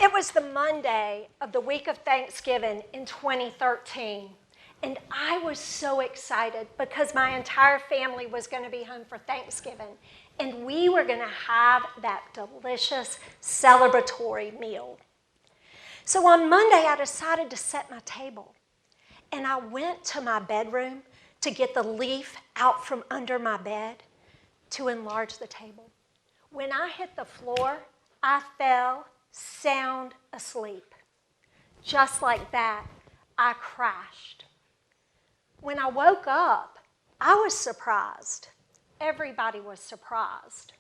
It was the Monday of the week of Thanksgiving in 2013. And I was so excited because my entire family was going to be home for Thanksgiving. And we were going to have that delicious celebratory meal. So on Monday, I decided to set my table. And I went to my bedroom to get the leaf out from under my bed to enlarge the table. When I hit the floor, I fell sound asleep. Just like that, I crashed. When I woke up, I was surprised. Everybody was surprised.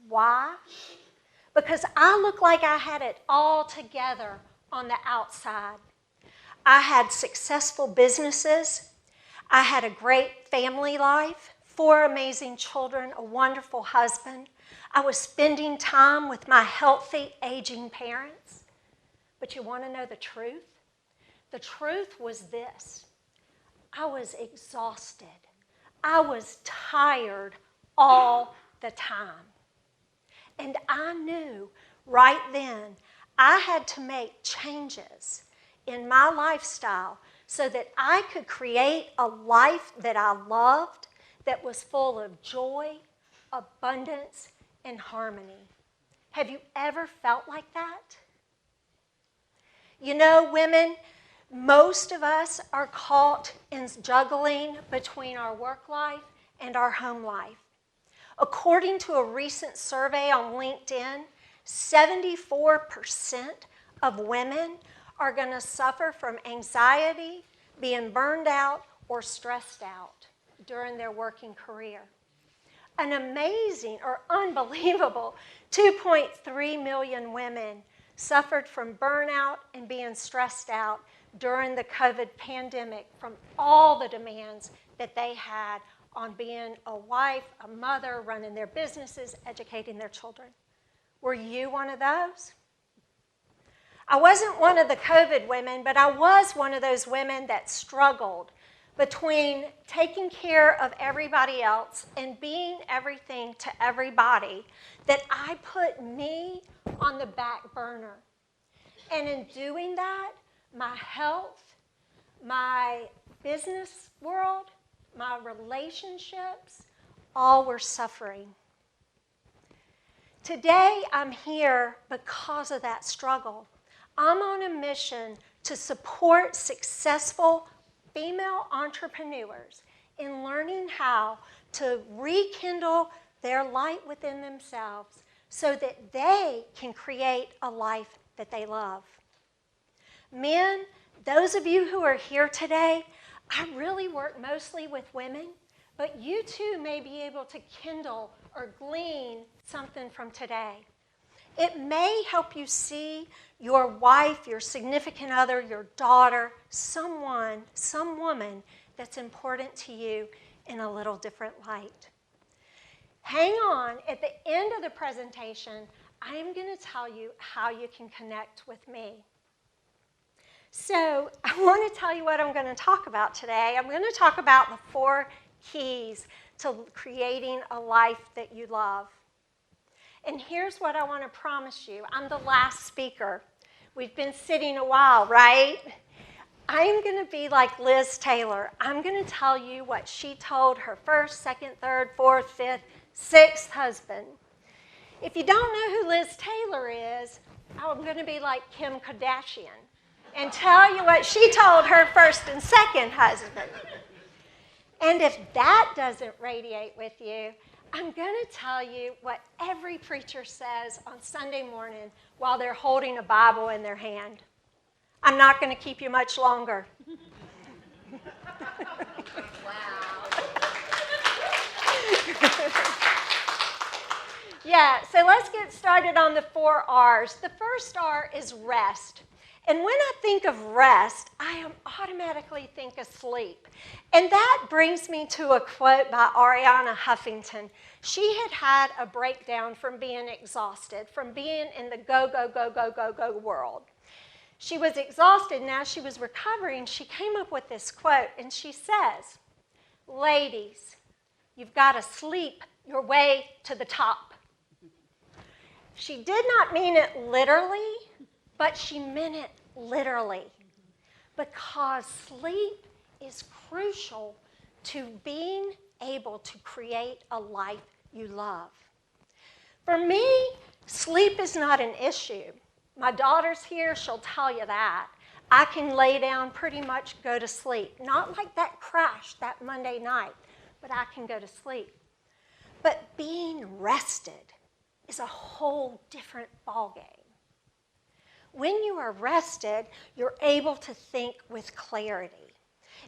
Why? Because I looked like I had it all together on the outside. I had successful businesses. I had a great family life, 4 amazing children, a wonderful husband. I was spending time with my healthy, aging parents. But you want to know the truth? The truth was this. I was exhausted. I was tired all the time. And I knew right then I had to make changes in my lifestyle so that I could create a life that I loved, that was full of joy, abundance, and harmony. Have you ever felt like that? You know, women, most of us are caught in juggling between our work life and our home life. According to a recent survey on LinkedIn, 74% of women are going to suffer from anxiety, being burned out, or stressed out during their working career. An amazing or unbelievable 2.3 million women suffered from burnout and being stressed out during the COVID pandemic from all the demands that they had on being a wife, a mother, running their businesses, educating their children. Were you one of those? I wasn't one of the COVID women, but I was one of those women that struggled between taking care of everybody else and being everything to everybody, that I put me on the back burner. And in doing that, my health, my business world, my relationships, all were suffering. Today, I'm here because of that struggle. I'm on a mission to support successful female entrepreneurs in learning how to rekindle their light within themselves so that they can create a life that they love. Men, those of you who are here today, I really work mostly with women, but you too may be able to kindle or glean something from today. It may help you see your wife, your significant other, your daughter, someone, some woman that's important to you in a little different light. Hang on. At the end of the presentation, I am going to tell you how you can connect with me. So I want to tell you what I'm going to talk about today. I'm going to talk about the 4 keys to creating a life that you love. And here's what I want to promise you. I'm the last speaker. We've been sitting a while, right? I'm going to be like Liz Taylor. I'm going to tell you what she told her 1st, 2nd, 3rd, 4th, 5th, 6th husband. If you don't know who Liz Taylor is, I'm going to be like Kim Kardashian and tell you what she told her 1st and 2nd husband. And if that doesn't radiate with you, I'm going to tell you what every preacher says on Sunday morning while they're holding a Bible in their hand. I'm not going to keep you much longer. Wow. Yeah, so let's get started on the 4 R's. The first R is rest. And when I think of rest, I automatically think of sleep. And that brings me to a quote by Arianna Huffington. She had had a breakdown from being exhausted, from being in the go, go, go, go, go, go world. She was exhausted. Now she was recovering. She came up with this quote, and she says, "Ladies, you've got to sleep your way to the top." She did not mean it literally, but she meant it literally, because sleep is crucial to being able to create a life you love. For me, sleep is not an issue. My daughter's here, she'll tell you that. I can lay down, pretty much go to sleep. Not like that crash that Monday night, but I can go to sleep. But being rested is a whole different ballgame. When you are rested, you're able to think with clarity.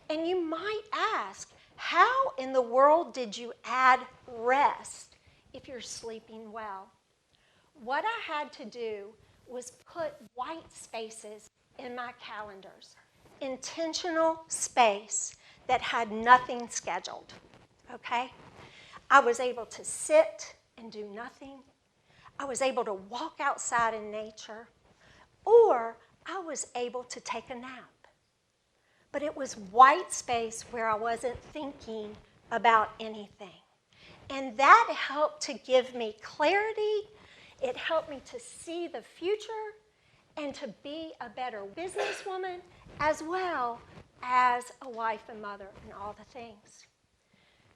And you might ask, how in the world did you add rest if you're sleeping well? What I had to do was put white spaces in my calendars, intentional space that had nothing scheduled, okay? I was able to sit and do nothing. I was able to walk outside in nature, or I was able to take a nap. But it was white space where I wasn't thinking about anything. And that helped to give me clarity. It helped me to see the future and to be a better businesswoman, as well as a wife and mother and all the things.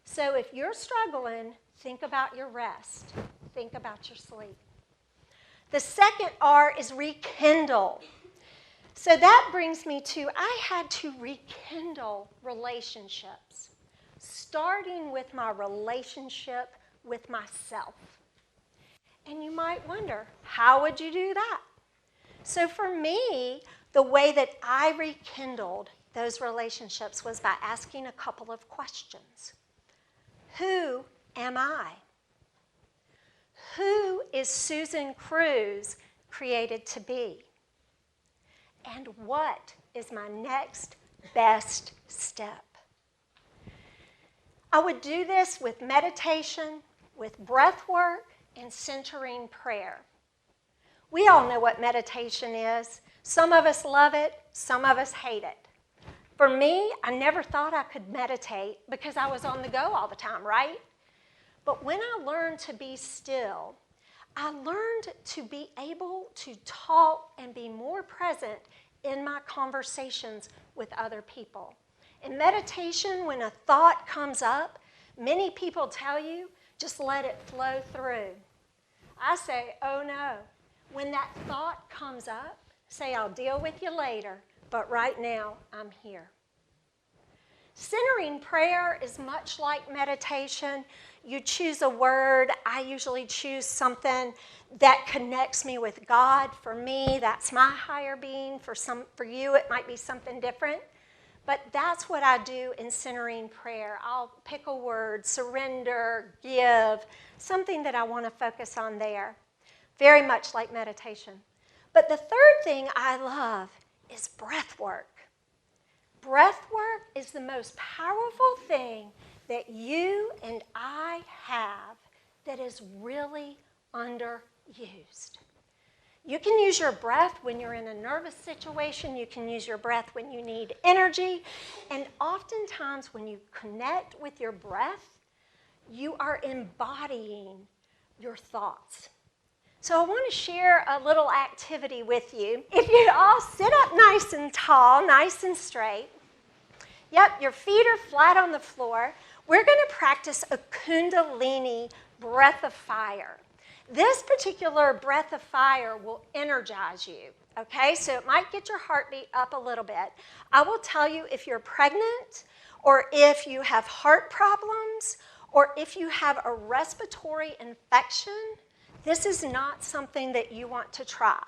So if you're struggling, think about your rest. Think about your sleep. The second R is rekindle. So that brings me to, I had to rekindle relationships, starting with my relationship with myself. And you might wonder, how would you do that? So for me, the way that I rekindled those relationships was by asking a couple of questions. Who am I? Who is Susan Cruz created to be? And what is my next best step? I would do this with meditation, with breath work, and centering prayer. We all know what meditation is. Some of us love it, some of us hate it. For me, I never thought I could meditate because I was on the go all the time, right? But when I learned to be still, I learned to be able to talk and be more present in my conversations with other people. In meditation, when a thought comes up, many people tell you, just let it flow through. I say, oh no. When that thought comes up, say, I'll deal with you later, but right now, I'm here. Centering prayer is much like meditation. You choose a word. I usually choose something that connects me with God. For me, that's my higher being. For you, it might be something different. But that's what I do in centering prayer. I'll pick a word, surrender, give, something that I want to focus on there. Very much like meditation. But the third thing I love is breath work. Breath work is the most powerful thing that you and I have that is really underused. You can use your breath when you're in a nervous situation. You can use your breath when you need energy. And oftentimes when you connect with your breath, you are embodying your thoughts. So I want to share a little activity with you. If you all sit up nice and tall, nice and straight. Yep, your feet are flat on the floor. We're going to practice a Kundalini breath of fire. This particular breath of fire will energize you, okay? So it might get your heartbeat up a little bit. I will tell you if you're pregnant or if you have heart problems or if you have a respiratory infection, this is not something that you want to try.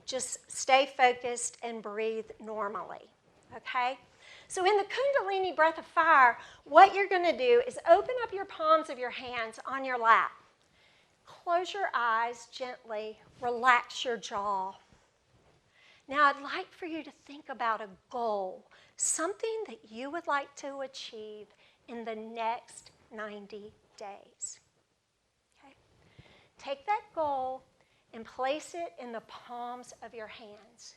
Just stay focused and breathe normally, okay? So in the Kundalini breath of fire, what you're going to do is open up your palms of your hands on your lap. Close your eyes gently, relax your jaw. Now I'd like for you to think about a goal, something that you would like to achieve in the next 90 days. Okay? Take that goal and place it in the palms of your hands.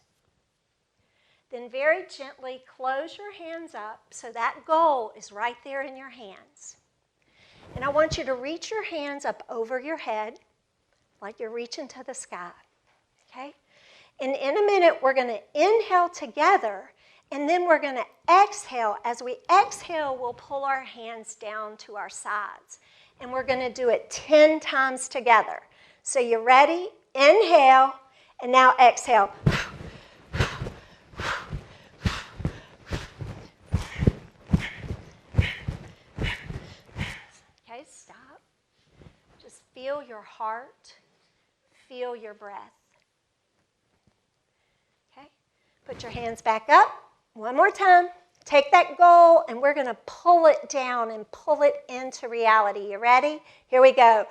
Then very gently close your hands up so that goal is right there in your hands. And I want you to reach your hands up over your head like you're reaching to the sky, okay? And in a minute, we're going to inhale together, and then we're going to exhale. As we exhale, we'll pull our hands down to our sides. And we're going to do it 10 times together. So you ready? Inhale, and now exhale. Okay, stop. Just feel your heart. Feel your breath. Okay, put your hands back up. One more time. Take that goal, and we're going to pull it down and pull it into reality. You ready? Here we go.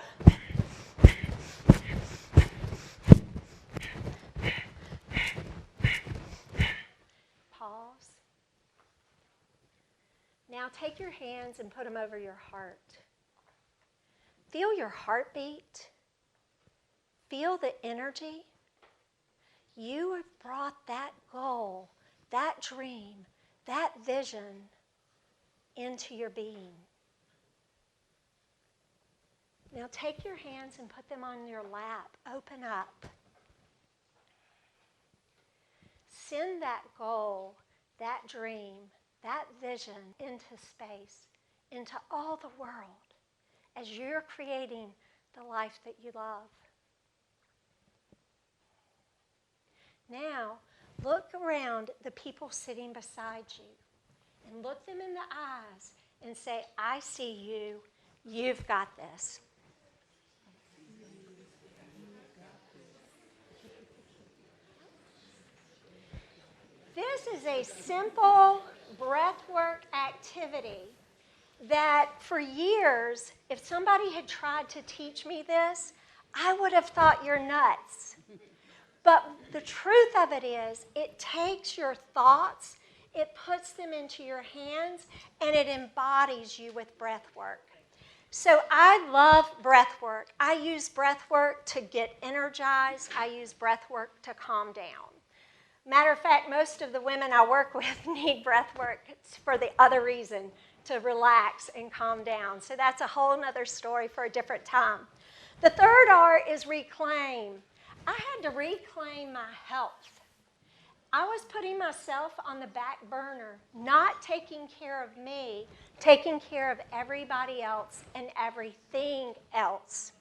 Pause. Now take your hands and put them over your heart. Feel your heartbeat. Feel the energy. You have brought that goal, that dream, that vision into your being. Now take your hands and put them on your lap. Open up. Send that goal, that dream, that vision into space, into all the world, as you're creating the life that you love. Now, look around the people sitting beside you and look them in the eyes and say, I see you. You've got this. This is a simple breathwork activity that for years, if somebody had tried to teach me this, I would have thought you're nuts. But the truth of it is, it takes your thoughts, it puts them into your hands, and it embodies you with breath work. So I love breath work. I use breath work to get energized. I use breath work to calm down. Matter of fact, most of the women I work with need breath work for the other reason, to relax and calm down. So that's a whole other story for a different time. The third R is reclaim. I had to reclaim my health. I was putting myself on the back burner, not taking care of me, taking care of everybody else and everything else.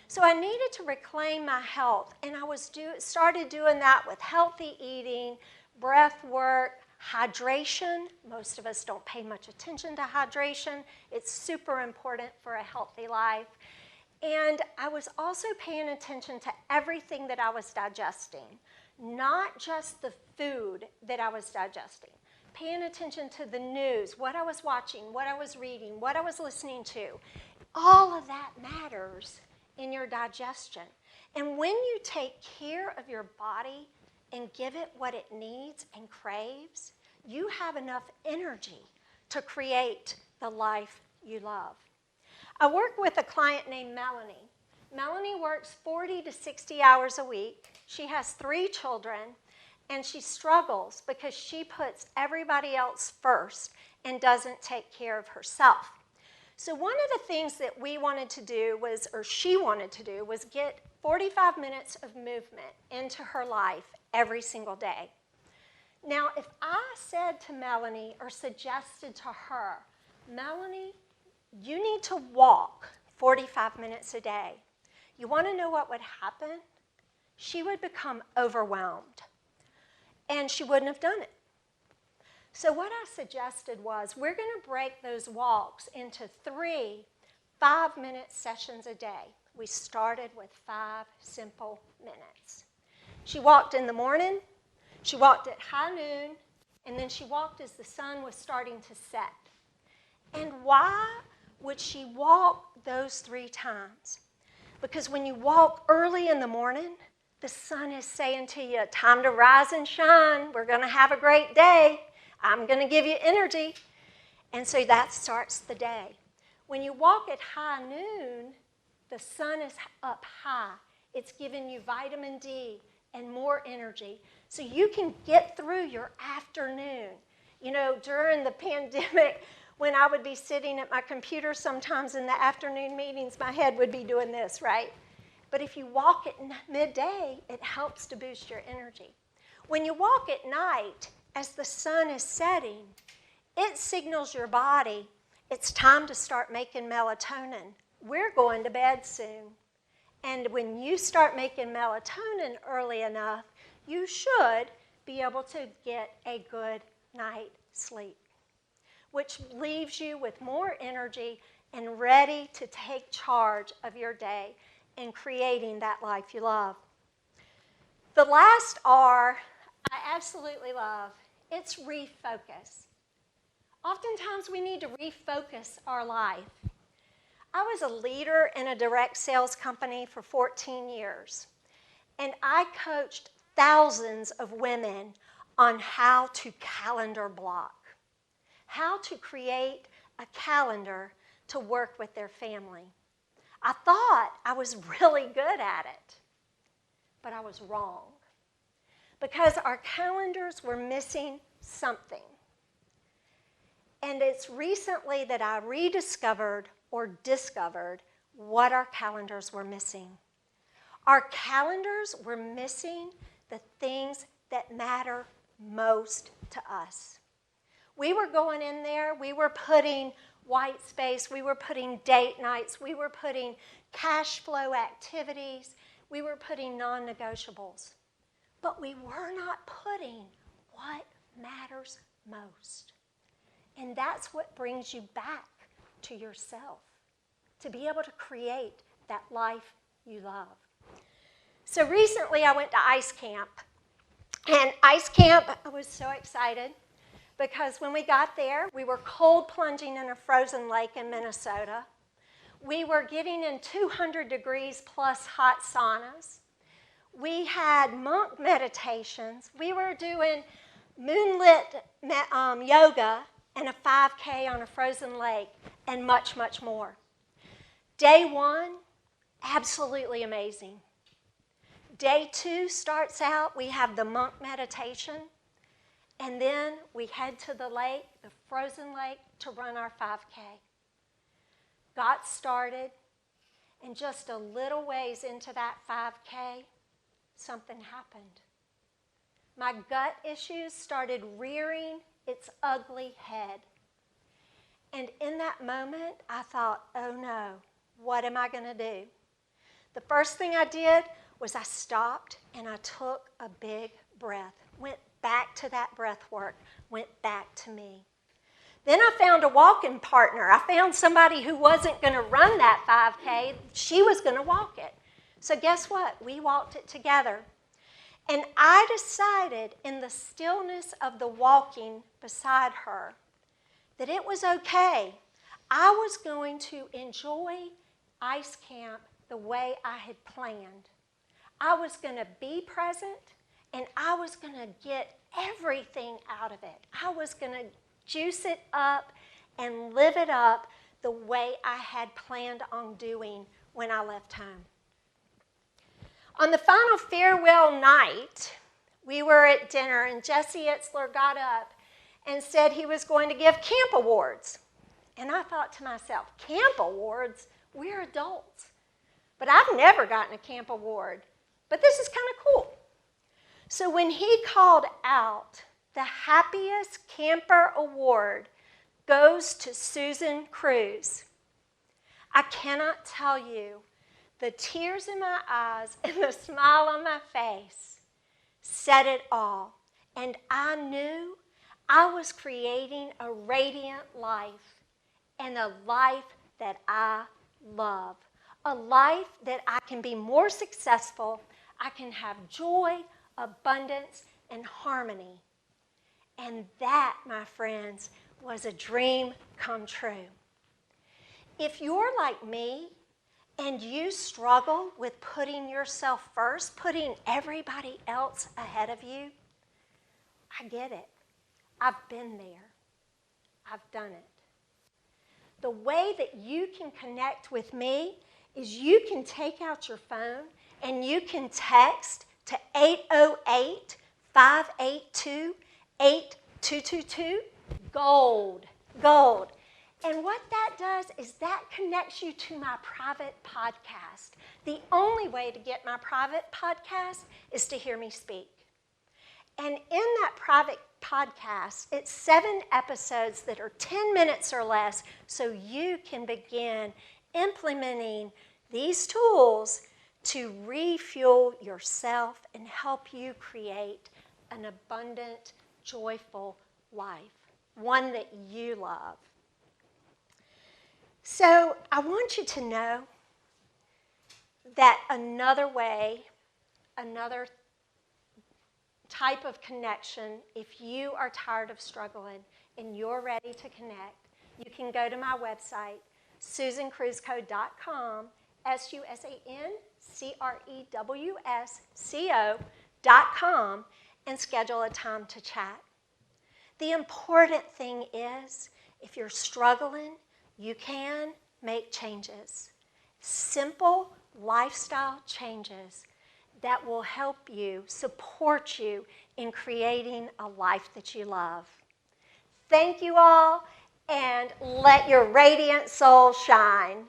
So I needed to reclaim my health, and I started doing that with healthy eating, breath work, hydration. Most of us don't pay much attention to hydration. It's super important for a healthy life. And I was also paying attention to everything that I was digesting, not just the food that I was digesting. Paying attention to the news, what I was watching, what I was reading, what I was listening to. All of that matters in your digestion. And when you take care of your body and give it what it needs and craves, you have enough energy to create the life you love. I work with a client named Melanie. Melanie works 40 to 60 hours a week. She has 3 children, and she struggles because she puts everybody else first and doesn't take care of herself. So one of the things that we wanted to do was, or she wanted to do, was get 45 minutes of movement into her life every single day. Now, if I said to Melanie or suggested to her, Melanie, you need to walk 45 minutes a day, you want to know what would happen? She would become overwhelmed, and she wouldn't have done it. So what I suggested was, we're going to break those walks into 3 5-minute sessions a day. We started with 5 simple minutes. She walked in the morning, she walked at high noon, and then she walked as the sun was starting to set. And why would she walk those 3 times? Because when you walk early in the morning, the sun is saying to you, time to rise and shine. We're going to have a great day. I'm going to give you energy. And so that starts the day. When you walk at high noon, the sun is up high. It's giving you vitamin D and more energy. So you can get through your afternoon. You know, during the pandemic, when I would be sitting at my computer sometimes in the afternoon meetings, my head would be doing this, right? But if you walk at midday, it helps to boost your energy. When you walk at night, as the sun is setting, it signals your body it's time to start making melatonin. We're going to bed soon. And when you start making melatonin early enough, you should be able to get a good night's sleep, which leaves you with more energy and ready to take charge of your day in creating that life you love. The last R I absolutely love. It's refocus. Oftentimes we need to refocus our life. I was a leader in a direct sales company for 14 years, and I coached thousands of women on how to calendar block, how to create a calendar to work with their family. I thought I was really good at it, but I was wrong because our calendars were missing something. And it's recently that I rediscovered or discovered what our calendars were missing. Our calendars were missing the things that matter most to us. We were going in there, we were putting white space, we were putting date nights, we were putting cash flow activities, we were putting non-negotiables. But we were not putting what matters most. And that's what brings you back to yourself, to be able to create that life you love. So recently I went to ice camp. And ice camp, I was so excited because when we got there, we were cold plunging in a frozen lake in Minnesota. We were getting in 200 degrees plus hot saunas. We had monk meditations. We were doing moonlit yoga and a 5K on a frozen lake, and much, much more. Day one, absolutely amazing. Day two starts out, we have the monk meditation, and then we head to the lake, the frozen lake, to run our 5K. Got started, and just a little ways into that 5K, something happened. My gut issues started rearing its ugly head. And in that moment, I thought, oh no, what am I going to do? The first thing I did was I stopped and I took a big breath, went back to that breath work, went back to me. Then I found a walking partner. I found somebody who wasn't going to run that 5K. She was going to walk it. So guess what? We walked it together. And I decided in the stillness of the walking beside her that it was okay. I was going to enjoy ice camp the way I had planned. I was going to be present, and I was going to get everything out of it. I was going to juice it up and live it up the way I had planned on doing when I left home. On the final farewell night, we were at dinner, and Jesse Itzler got up and said he was going to give camp awards. And I thought to myself, camp awards? We're adults. But I've never gotten a camp award. But this is kind of cool. So when he called out, the happiest camper award goes to Susan Cruz. I cannot tell you the tears in my eyes and the smile on my face said it all. And I knew I was creating a radiant life and a life that I love. A life that I can be more successful, I can have joy, abundance, and harmony. And that, my friends, was a dream come true. If you're like me and you struggle with putting yourself first, putting everybody else ahead of you, I get it. I've been there. I've done it. The way that you can connect with me is you can take out your phone and you can text to 808-582-8222, gold. And what that does is that connects you to my private podcast. The only way to get my private podcast is to hear me speak. And in that private podcast, it's 7 episodes that are 10 minutes or less, so you can begin implementing these tools to refuel yourself and help you create an abundant, joyful life, one that you love. So I want you to know that another way, another type of connection, if you are tired of struggling and you're ready to connect, you can go to my website, susancruzco.com, SusanCrewsco.com, and schedule a time to chat. The important thing is, if you're struggling, you can make changes. Simple lifestyle changes that will help you, support you in creating a life that you love. Thank you all, and let your radiant soul shine.